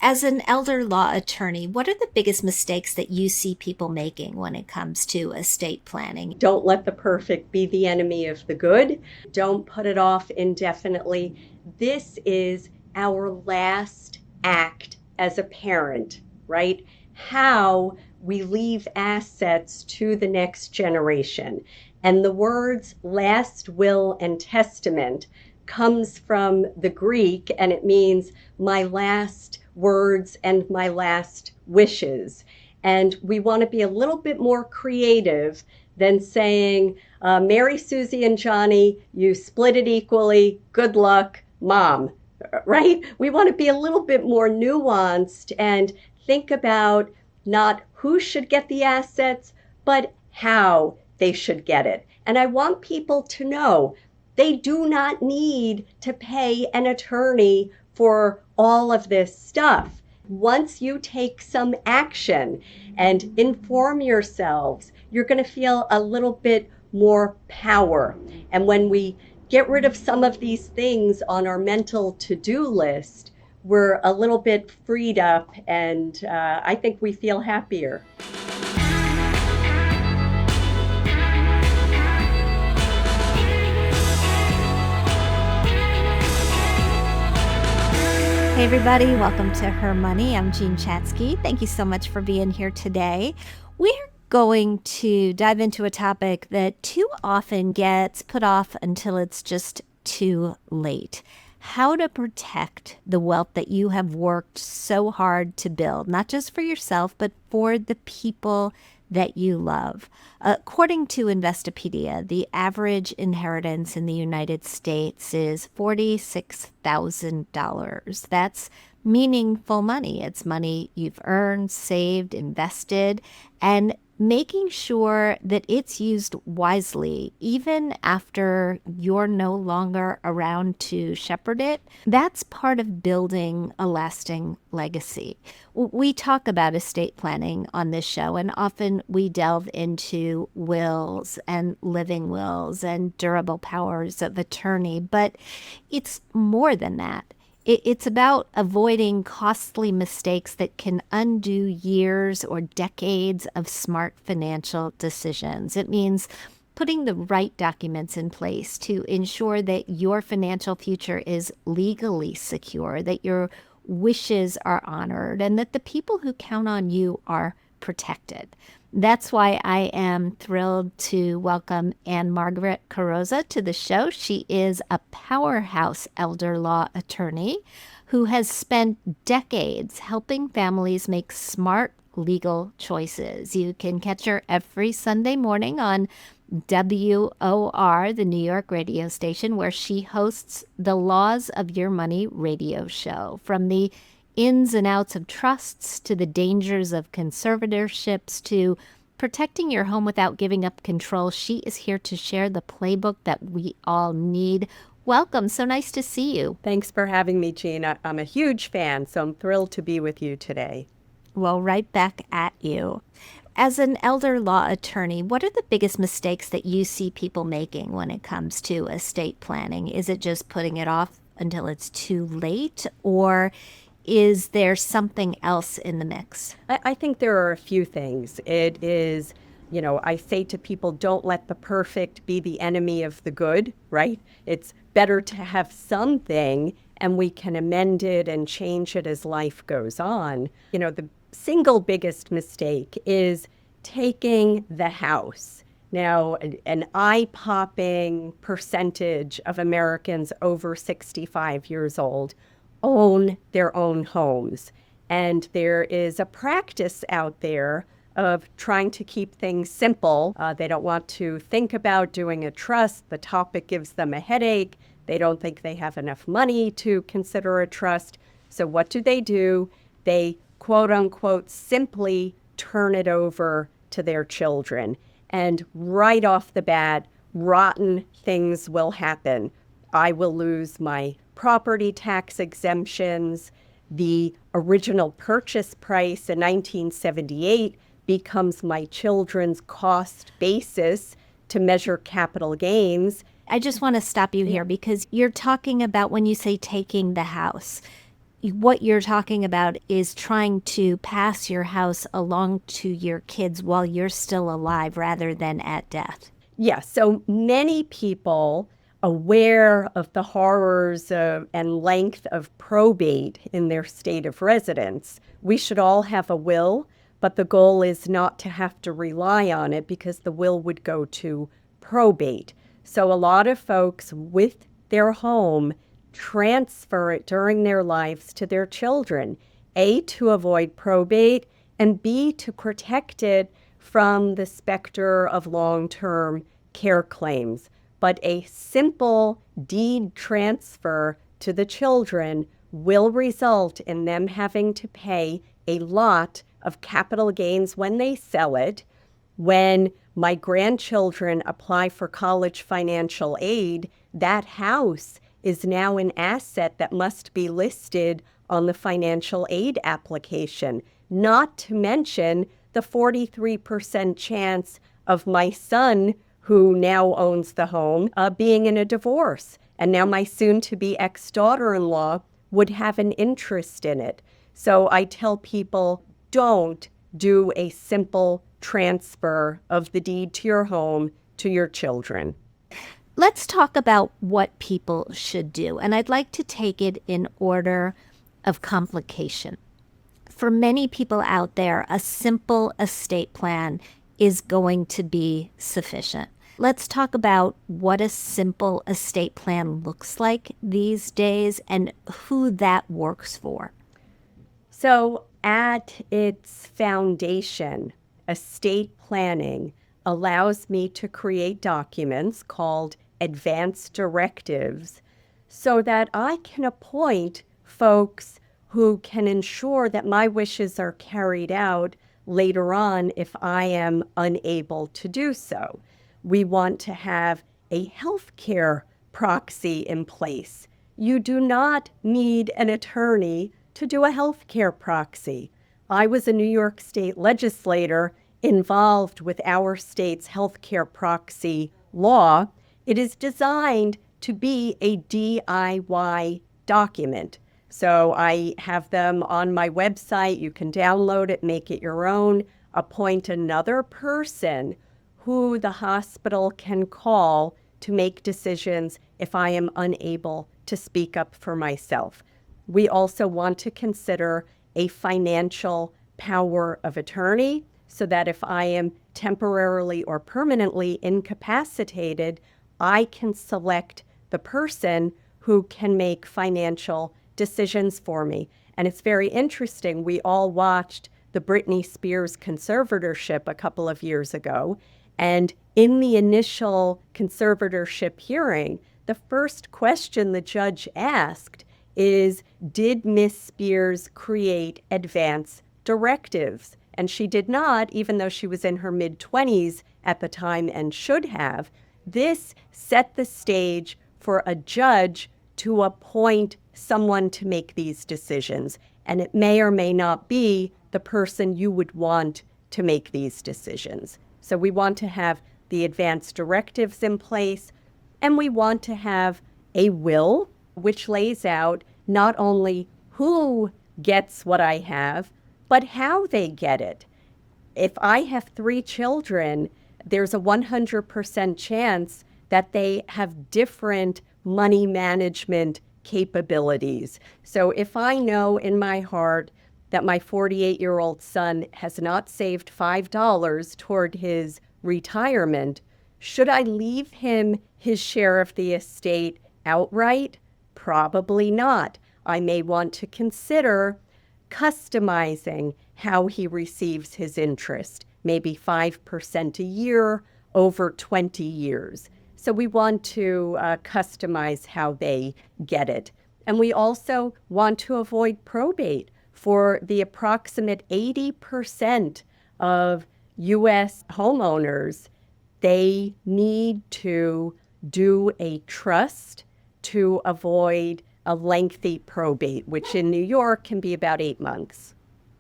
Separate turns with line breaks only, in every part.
As an elder law attorney, what are the biggest mistakes that you see people making when it comes to estate planning?
Don't let the perfect be the enemy of the good. Don't put it off indefinitely. This is our last act as a parent, right? How we leave assets to the next generation. And the words last will and testament comes from the Greek, and it means my last words and my last wishes. And we want to be a little bit more creative than saying, Mary, Susie, and Johnny, you split it equally. Good luck, Mom, right? We want to be a little bit more nuanced and think about not who should get the assets, but how they should get it. And I want people to know they do not need to pay an attorney for all of this stuff. Once you take some action and inform yourselves, you're going to feel a little bit more power. And when we get rid of some of these things on our mental to-do list, we're a little bit freed up, and I think we feel happier.
Hey everybody, welcome to Her Money. I'm Jean Chatzky. Thank you so much for being here today. We're going to dive into a topic that too often gets put off until it's just too late. How to protect the wealth that you have worked so hard to build, not just for yourself, but for the people that you love. According to Investopedia, the average inheritance in the United States is $46,000. That's meaningful money. It's money you've earned, saved, invested, and making sure that it's used wisely, even after you're no longer around to shepherd it, that's part of building a lasting legacy. We talk about estate planning on this show, and often we delve into wills and living wills and durable powers of attorney, but it's more than that. It's about avoiding costly mistakes that can undo years or decades of smart financial decisions. It means putting the right documents in place to ensure that your financial future is legally secure, that your wishes are honored, and that the people who count on you are protected. That's why I am thrilled to welcome Ann-Margaret Carrozza to the show. She is a powerhouse elder law attorney who has spent decades helping families make smart legal choices. You can catch her every Sunday morning on WOR, the New York radio station, where she hosts the Laws of Your Money radio show. From the ins and outs of trusts to the dangers of conservatorships to protecting your home without giving up control, she is here to share the playbook that we all need. Welcome. So nice to see you.
Thanks for having me, Jean. I'm a huge fan, so I'm thrilled to be with you today.
Well, right back at you. As an elder law attorney, what are the biggest mistakes that you see people making when it comes to estate planning? Is it just putting it off until it's too late, or is there something else in the mix?
I think there are a few things. It is, I say to people, don't let the perfect be the enemy of the good, right? It's better to have something and we can amend it and change it as life goes on. The single biggest mistake is taking the house. Now, an eye-popping percentage of Americans over 65 years old own their own homes. And there is a practice out there of trying to keep things simple. They don't want to think about doing a trust. The topic gives them a headache. They don't think they have enough money to consider a trust. So what do? They, quote unquote, simply turn it over to their children. And right off the bat, rotten things will happen. I will lose my property tax exemptions. The original purchase price in 1978 becomes my children's cost basis to measure capital gains.
I just want to stop you here because you're talking about when you say taking the house. what you're talking about is trying to pass your house along to your kids while you're still alive rather than at death.
Yeah, so many people aware of the horrors and length of probate in their state of residence. We should all have a will, but the goal is not to have to rely on it because the will would go to probate. So a lot of folks with their home transfer it during their lives to their children, A, to avoid probate, and B, to protect it from the specter of long-term care claims. But a simple deed transfer to the children will result in them having to pay a lot of capital gains when they sell it. When my grandchildren apply for college financial aid, that house is now an asset that must be listed on the financial aid application, not to mention the 43% chance of my son, who now owns the home, being in a divorce. And now my soon-to-be ex-daughter-in-law would have an interest in it. So I tell people, don't do a simple transfer of the deed to your home to your children.
Let's talk about what people should do. And I'd like to take it in order of complication. For many people out there, a simple estate plan is going to be sufficient. Let's talk about what a simple estate plan looks like these days and who that works for.
So at its foundation, estate planning allows me to create documents called advance directives so that I can appoint folks who can ensure that my wishes are carried out later on if I am unable to do so. We want to have a healthcare proxy in place. You do not need an attorney to do a healthcare proxy. I was a New York State legislator involved with our state's healthcare proxy law. It is designed to be a DIY document. So I have them on my website. You can download it, make it your own, appoint another person who the hospital can call to make decisions if I am unable to speak up for myself. We also want to consider a financial power of attorney so that if I am temporarily or permanently incapacitated, I can select the person who can make financial decisions for me. And it's very interesting. We all watched the Britney Spears conservatorship a couple of years ago. And in the initial conservatorship hearing, the first question the judge asked is, did Miss Spears create advance directives? And she did not, even though she was in her mid-20s at the time and should have. This set the stage for a judge to appoint someone to make these decisions. And it may or may not be the person you would want to make these decisions. So we want to have the advance directives in place, and we want to have a will which lays out not only who gets what I have, but how they get it. If I have 3 children, there's a 100% chance that they have different money management capabilities. So if I know in my heart that my 48-year-old son has not saved $5 toward his retirement, should I leave him his share of the estate outright? Probably not. I may want to consider customizing how he receives his interest, maybe 5% a year over 20 years. So we want to customize how they get it. And we also want to avoid probate. For the approximate 80% of U.S. homeowners, they need to do a trust to avoid a lengthy probate, which in New York can be about 8 months.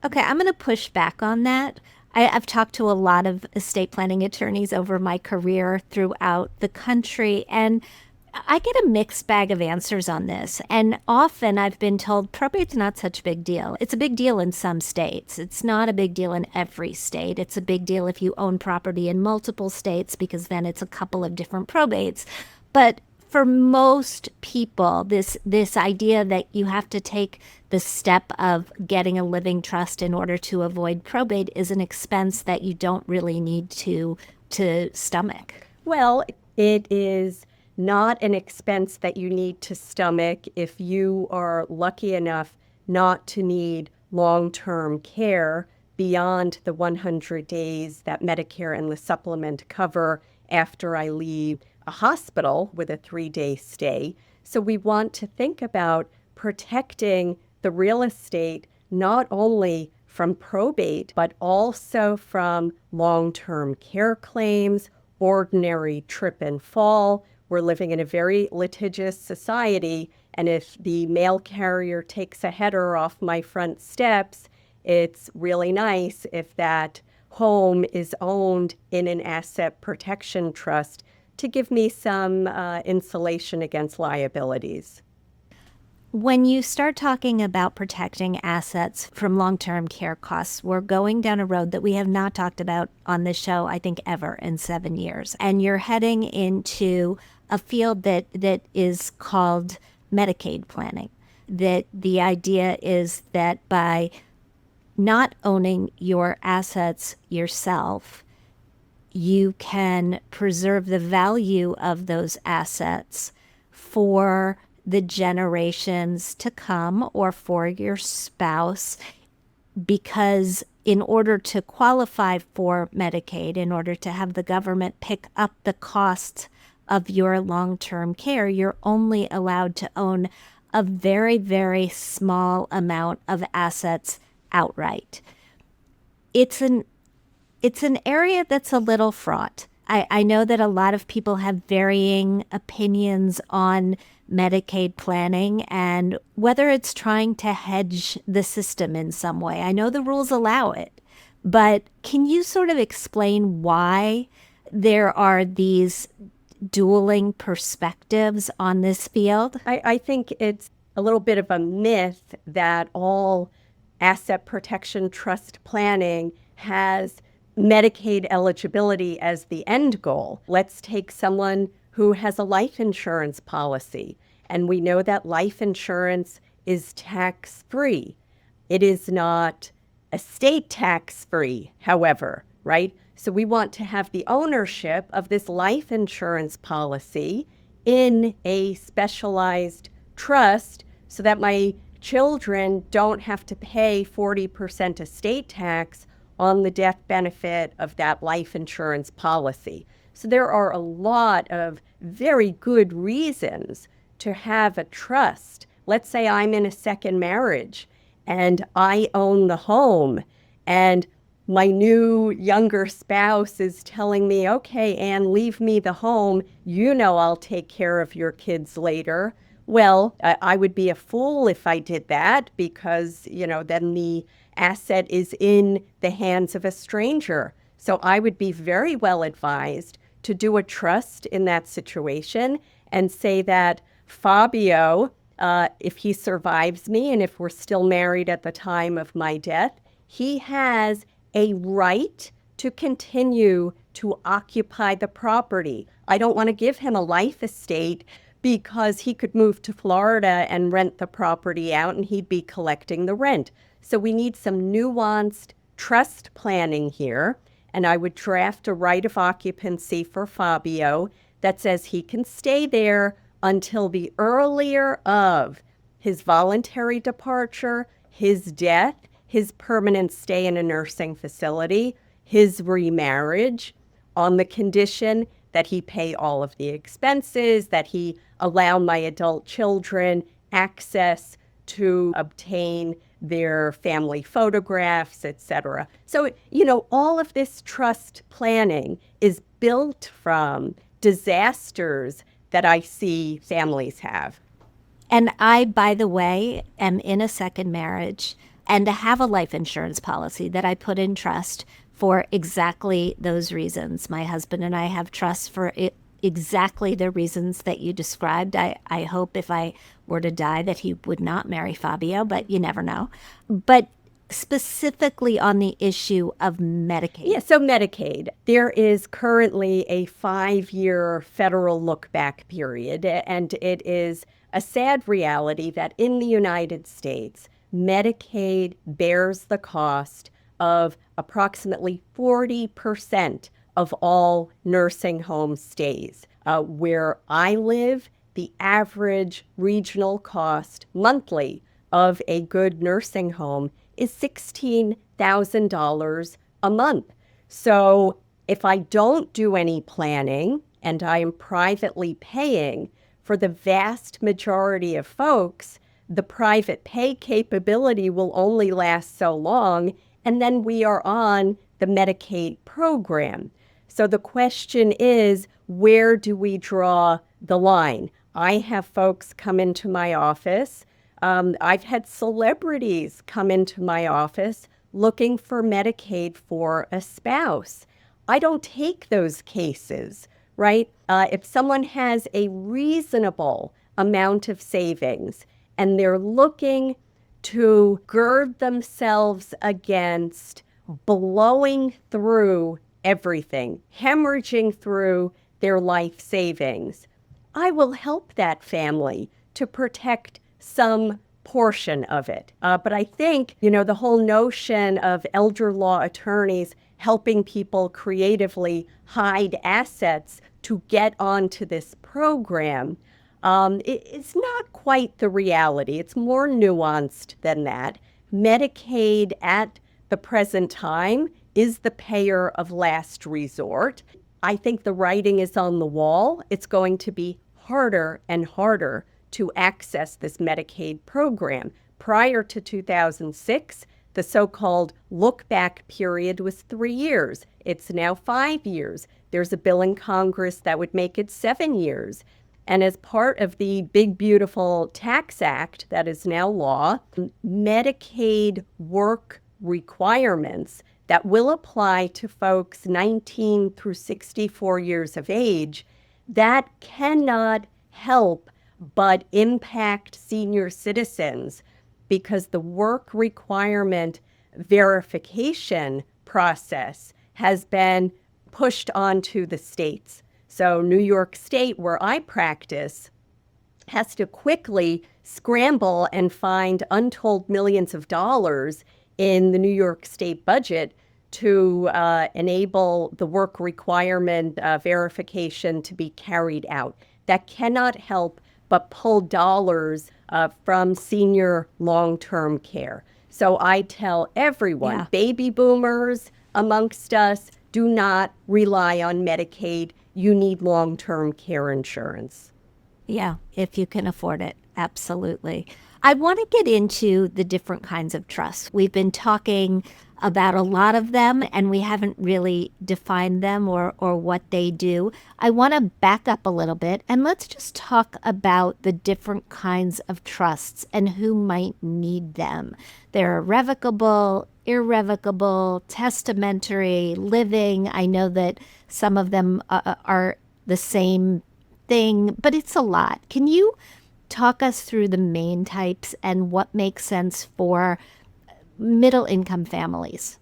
Okay, I'm going to push back on that. I've talked to a lot of estate planning attorneys over my career throughout the country, and I get a mixed bag of answers on this. And often I've been told probate's not such a big deal. It's a big deal in some states. It's not a big deal in every state. It's a big deal if you own property in multiple states, because then it's a couple of different probates. But for most people, this idea that you have to take the step of getting a living trust in order to avoid probate is an expense that you don't really need to stomach.
Well, it is not an expense that you need to stomach if you are lucky enough not to need long-term care beyond the 100 days that Medicare and the supplement cover after I leave a hospital with a 3-day stay. So we want to think about protecting the real estate not only from probate, but also from long-term care claims, ordinary trip and fall. We're living in a very litigious society, and if the mail carrier takes a header off my front steps, it's really nice if that home is owned in an asset protection trust to give me some insulation against liabilities.
When you start talking about protecting assets from long-term care costs, we're going down a road that we have not talked about on this show, I think, ever in 7 years. And you're heading into a field that is called Medicaid planning. That the idea is that by not owning your assets yourself, you can preserve the value of those assets for the generations to come or for your spouse, because in order to qualify for Medicaid, in order to have the government pick up the cost of your long-term care, you're only allowed to own a very, very small amount of assets outright. It's an area that's a little fraught. I know that a lot of people have varying opinions on Medicaid planning and whether it's trying to hedge the system in some way. I know the rules allow it, but can you sort of explain why there are these dueling perspectives on this field?
I think it's a little bit of a myth that all asset protection trust planning has Medicaid eligibility as the end goal. Let's take someone who has a life insurance policy, and we know that life insurance is tax-free. It is not estate tax-free, however, right? So we want to have the ownership of this life insurance policy in a specialized trust so that my children don't have to pay 40% estate tax on the death benefit of that life insurance policy. So there are a lot of very good reasons to have a trust. Let's say I'm in a second marriage and I own the home, and my new younger spouse is telling me, okay, Ann, leave me the home. You know I'll take care of your kids later. Well, I would be a fool if I did that, because, then the asset is in the hands of a stranger. So I would be very well advised to do a trust in that situation and say that Fabio, if he survives me and if we're still married at the time of my death, he has a right to continue to occupy the property. I don't want to give him a life estate because he could move to Florida and rent the property out and he'd be collecting the rent. So we need some nuanced trust planning here. And I would draft a right of occupancy for Fabio that says he can stay there until the earlier of his voluntary departure, his death, his permanent stay in a nursing facility, his remarriage, on the condition that he pay all of the expenses, that he allow my adult children access to obtain their family photographs, etc. So, all of this trust planning is built from disasters that I see families have.
And I, by the way, am in a second marriage and have a life insurance policy that I put in trust for exactly those reasons. My husband and I have trust for exactly the reasons that you described. I hope if I were to die that he would not marry Fabio, but you never know. But specifically on the issue of Medicaid.
Yeah, so Medicaid, there is currently a 5-year federal look-back period, and it is a sad reality that in the United States, Medicaid bears the cost of approximately 40% of all nursing home stays. Where I live, the average regional cost monthly of a good nursing home is $16,000 a month. So if I don't do any planning and I am privately paying, for the vast majority of folks, the private pay capability will only last so long, and then we are on the Medicaid program. So the question is, where do we draw the line? I have folks come into my office. I've had celebrities come into my office looking for Medicaid for a spouse. I don't take those cases, right? If someone has a reasonable amount of savings and they're looking to gird themselves against blowing through everything, hemorrhaging through their life savings, I will help that family to protect some portion of it. But I think, the whole notion of elder law attorneys helping people creatively hide assets to get onto this program, it's not quite the reality. It's more nuanced than that. Medicaid at the present time is the payer of last resort. I think the writing is on the wall. It's going to be harder and harder to access this Medicaid program. Prior to 2006, the so-called look-back period was 3 years. It's now 5 years. There's a bill in Congress that would make it 7 years. And as part of the Big Beautiful Tax Act that is now law, Medicaid work requirements that will apply to folks 19 through 64 years of age, that cannot help but impact senior citizens because the work requirement verification process has been pushed onto the states. So New York State, where I practice, has to quickly scramble and find untold millions of dollars in the New York State budget to enable the work requirement verification to be carried out. That cannot help but pull dollars from senior long-term care. So I tell everyone, baby boomers amongst us, do not rely on Medicaid. You need long-term care insurance.
Yeah, if you can afford it. Absolutely. I want to get into the different kinds of trusts. We've been talking about a lot of them, and we haven't really defined them or what they do. I want to back up a little bit, and let's just talk about the different kinds of trusts and who might need them. There are revocable, irrevocable, testamentary, living. I know that some of them are the same thing, but it's a lot. Can you talk us through the main types and what makes sense for middle income families?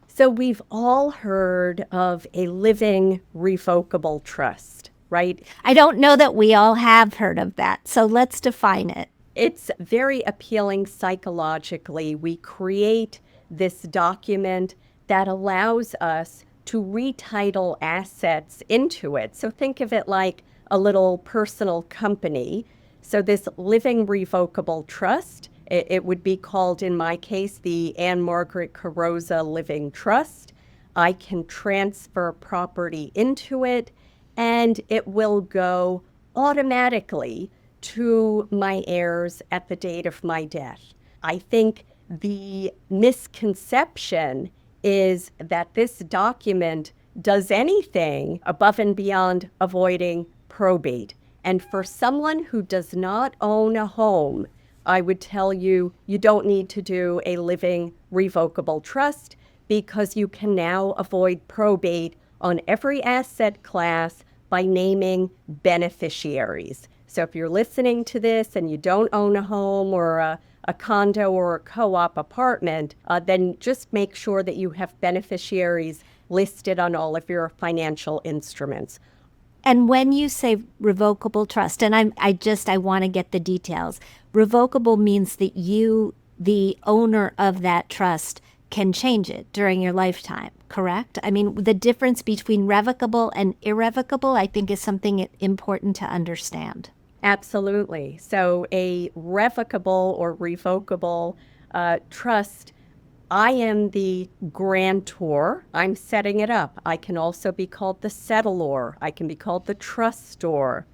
So we've all heard of a living revocable trust, right?
I don't know that we all have heard of that, so let's define it.
It's very appealing psychologically. We create this document that allows us to retitle assets into it. So think of it like a little personal company. So this living revocable trust, it would be called, in my case, the Ann-Margaret Carrozza Living Trust. I can transfer property into it, and it will go automatically to my heirs at the date of my death. I think the misconception is that this document does anything above and beyond avoiding probate. And for someone who does not own a home, I would tell you, you don't need to do a living revocable trust because you can now avoid probate on every asset class by naming beneficiaries. So if you're listening to this and you don't own a home or a condo or a co-op apartment, then just make sure that you have beneficiaries listed on all of your financial instruments.
And when you say revocable trust, and I want to get the details. Revocable means that you, the owner of that trust, can change it during your lifetime, correct? I mean, the difference between revocable and irrevocable, I think, is something important to understand.
Absolutely. So a revocable or revocable trust, I am the grantor. I'm setting it up. I can also be called the settlor. I can be called the trustor.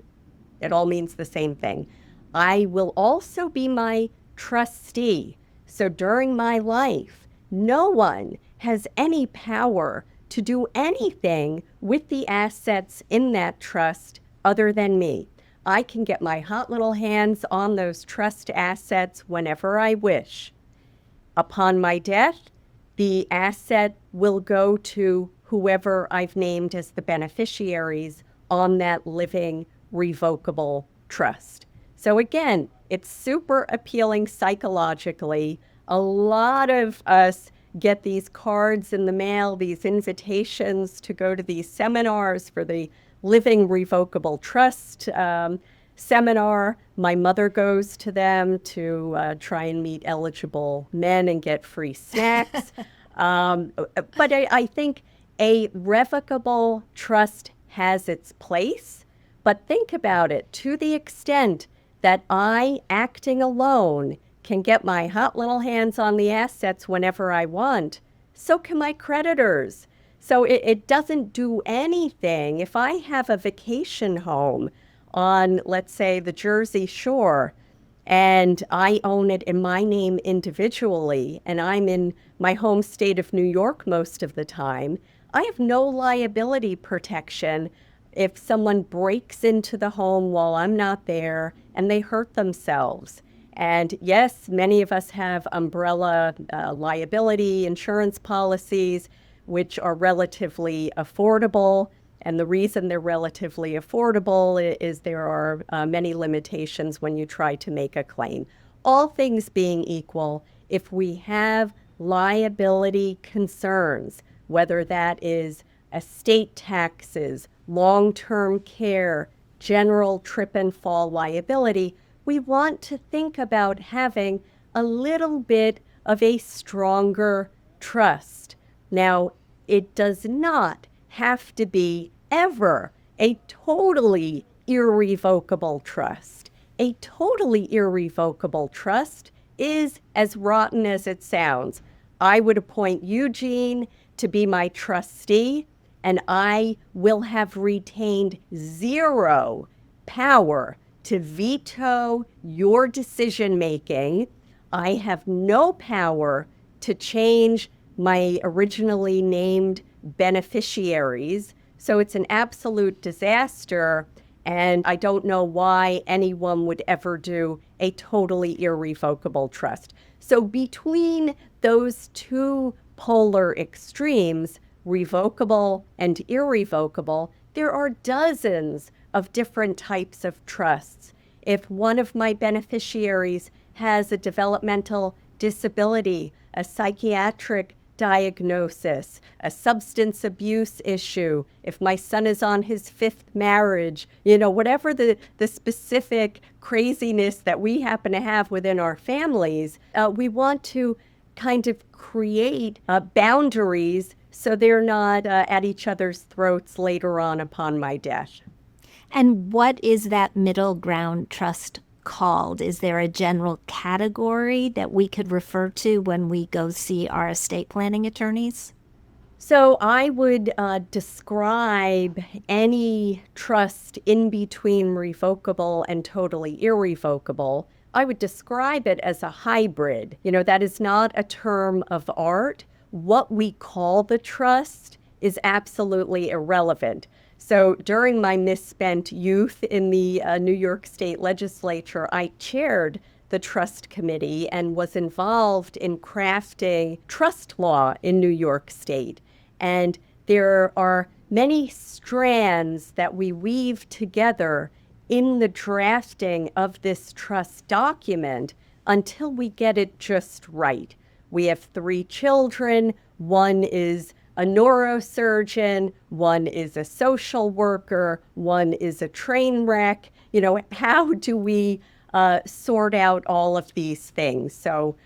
It all means the same thing. I will also be my trustee. So during my life, no one has any power to do anything with the assets in that trust other than me. I can get my hot little hands on those trust assets whenever I wish. Upon my death, the asset will go to whoever I've named as the beneficiaries on that living revocable trust. So again, it's super appealing psychologically. A lot of us get these cards in the mail, these invitations to go to these seminars for the Living Revocable Trust seminar. My mother goes to them to try and meet eligible men and get free snacks. But I think a revocable trust has its place. But think about it, to the extent that I, acting alone, can get my hot little hands on the assets whenever I want, so can my creditors. So it doesn't do anything. If I have a vacation home on, let's say, the Jersey Shore, and I own it in my name individually, and I'm in my home state of New York most of the time, I have no liability protection if someone breaks into the home while I'm not there and they hurt themselves. And yes, many of us have umbrella liability insurance policies, which are relatively affordable. And the reason they're relatively affordable is there are many limitations when you try to make a claim. All things being equal, if we have liability concerns, whether that is estate taxes, long-term care, general trip and fall liability, we want to think about having a little bit of a stronger trust. Now, it does not have to be ever a totally irrevocable trust. A totally irrevocable trust is as rotten as it sounds. I would appoint Eugene to be my trustee, and I will have retained zero power to veto your decision-making. I have no power to change my originally named beneficiaries. So it's an absolute disaster, and I don't know why anyone would ever do a totally irrevocable trust. So between those two polar extremes, revocable and irrevocable, there are dozens of different types of trusts. If one of my beneficiaries has a developmental disability, a psychiatric diagnosis, a substance abuse issue, if my son is on his fifth marriage, whatever the specific craziness that we happen to have within our families, we want to kind of create boundaries so they're not at each other's throats later on upon my death.
And what is that middle ground trust called? Is there a general category that we could refer to when we go see our estate planning attorneys?
So I would describe any trust in between revocable and totally irrevocable. I would describe it as a hybrid. That is not a term of art. What we call the trust is absolutely irrelevant. So during my misspent youth in the New York State legislature, I chaired the trust committee and was involved in crafting trust law in New York State. And there are many strands that we weave together in the drafting of this trust document until we get it just right. We have 3 children. One is a neurosurgeon, one is a social worker, one is a train wreck. How do we sort out all of these things? So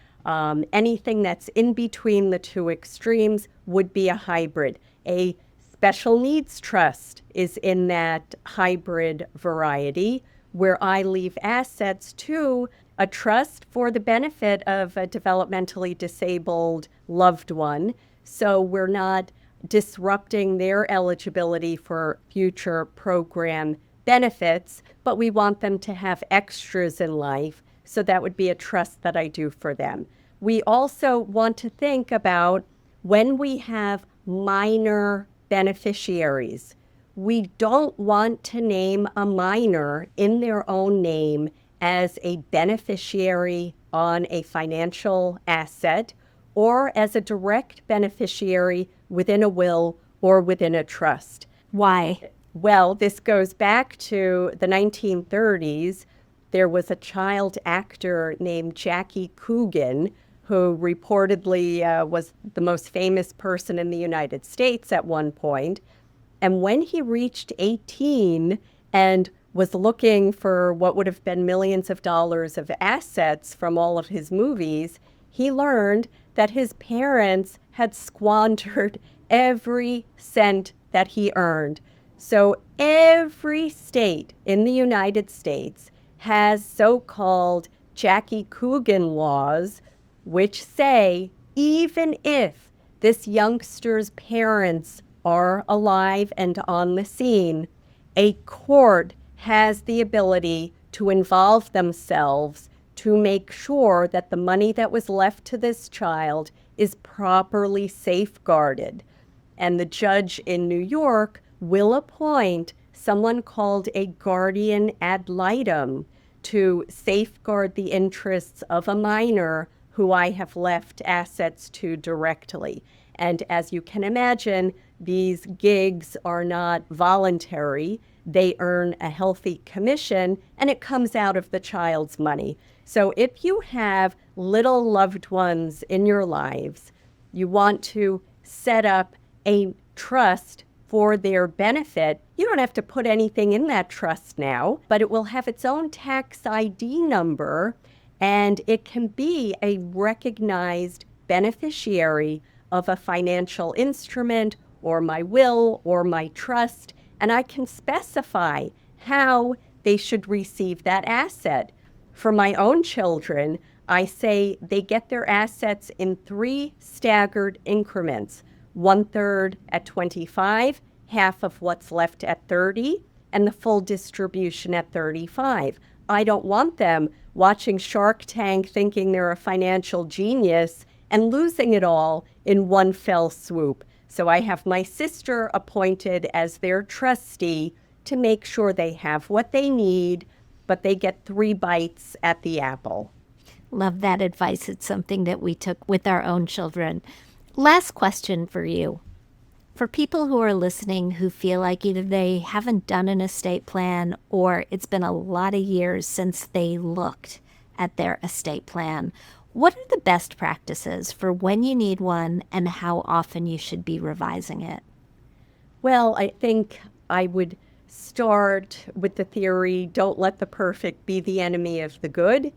anything that's in between the 2 extremes would be a hybrid. A special needs trust is in that hybrid variety, where I leave assets to a trust for the benefit of a developmentally disabled loved one. So we're not disrupting their eligibility for future program benefits, but we want them to have extras in life. So that would be a trust that I do for them. We also want to think about when we have minor beneficiaries. We don't want to name a minor in their own name as a beneficiary on a financial asset or as a direct beneficiary within a will or within a trust.
Why?
Well, this goes back to the 1930s. There was a child actor named Jackie Coogan who reportedly was the most famous person in the United States at one point. And when he reached 18 and was looking for what would have been millions of dollars of assets from all of his movies, he learned that his parents had squandered every cent that he earned. So every state in the United States has so-called Jackie Coogan laws, which say even if this youngster's parents are alive and on the scene, a court has the ability to involve themselves to make sure that the money that was left to this child is properly safeguarded. And the judge in New York will appoint someone called a guardian ad litem to safeguard the interests of a minor who I have left assets to directly. And as you can imagine, these gigs are not voluntary. They earn a healthy commission, and it comes out of the child's money. So if you have little loved ones in your lives, you want to set up a trust for their benefit. You don't have to put anything in that trust now, but it will have its own tax ID number, and it can be a recognized beneficiary of a financial instrument or my will or my trust, and I can specify how they should receive that asset. For my own children, I say they get their assets in 3 staggered increments: 1/3 at 25, half of what's left at 30, and the full distribution at 35. I don't want them watching Shark Tank thinking they're a financial genius and losing it all in one fell swoop. So I have my sister appointed as their trustee to make sure they have what they need, but they get 3 bites at the apple.
Love that advice. It's something that we took with our own children. Last question for you. For people who are listening who feel like either they haven't done an estate plan or it's been a lot of years since they looked at their estate plan, what are the best practices for when you need one and how often you should be revising it?
Well, I think I would start with the theory, don't let the perfect be the enemy of the good.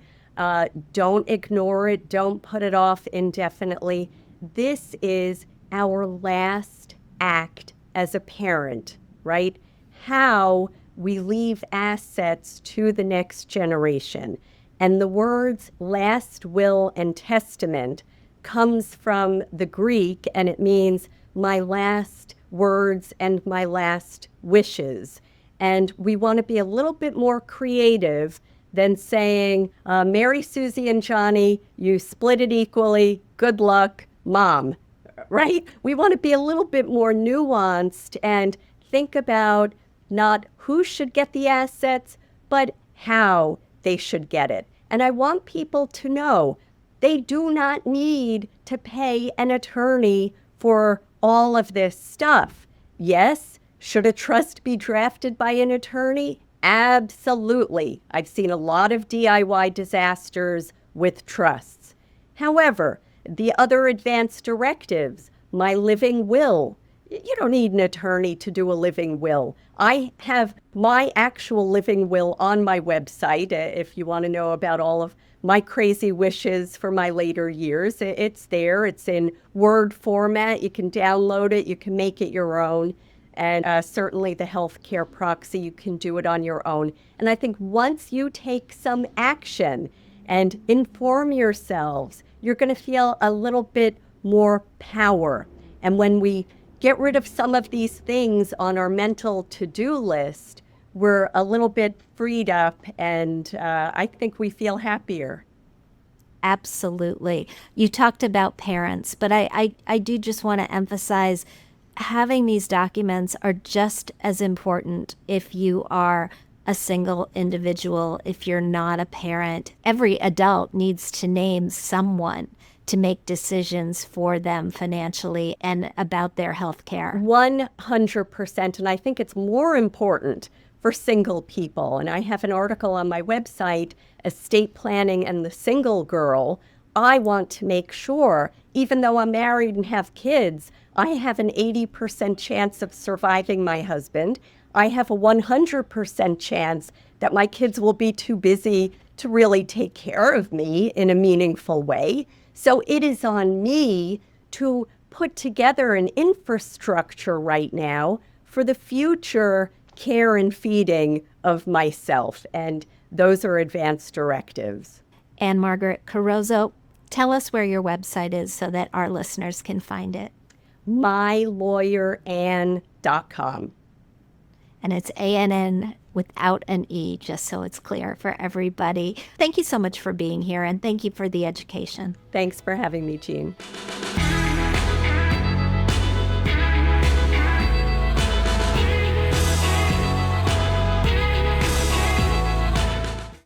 Don't ignore it. Don't put it off indefinitely. This is our last act as a parent, right? How we leave assets to the next generation. And the words last will and testament comes from the Greek, and it means my last words and my last wishes. And we want to be a little bit more creative than saying, Mary, Susie, and Johnny, you split it equally, good luck, Mom, right? We want to be a little bit more nuanced and think about not who should get the assets, but how they should get it. And I want people to know they do not need to pay an attorney for all of this stuff. Yes. Should a trust be drafted by an attorney? Absolutely. I've seen a lot of DIY disasters with trusts. However, the other advanced directives, my living will, you don't need an attorney to do a living will. I have my actual living will on my website. If you want to know about all of my crazy wishes for my later years, it's there. It's in Word format. You can download it. You can make it your own. And certainly the healthcare proxy, you can do it on your own. And I think once you take some action and inform yourselves, you're going to feel a little bit more power. And when we get rid of some of these things on our mental to-do list, we're a little bit freed up, and I think we feel happier.
Absolutely. You talked about parents, but I do just want to emphasize having these documents are just as important if you are a single individual, if you're not a parent. Every adult needs to name someone to make decisions for them financially and about their health care.
100%. And I think it's more important for single people. And I have an article on my website, Estate Planning and the Single Girl. I want to make sure, even though I'm married and have kids, I have an 80% chance of surviving my husband. I have a 100% chance that my kids will be too busy to really take care of me in a meaningful way. So it is on me to put together an infrastructure right now for the future care and feeding of myself. And those are advanced directives.
Ann-Margaret Carrozza, tell us where your website is so that our listeners can find it.
MyLawyerAnn.com.
And it's ANN without an E, just so it's clear for everybody. Thank you so much for being here, and thank you for the education.
Thanks for having me, Jean.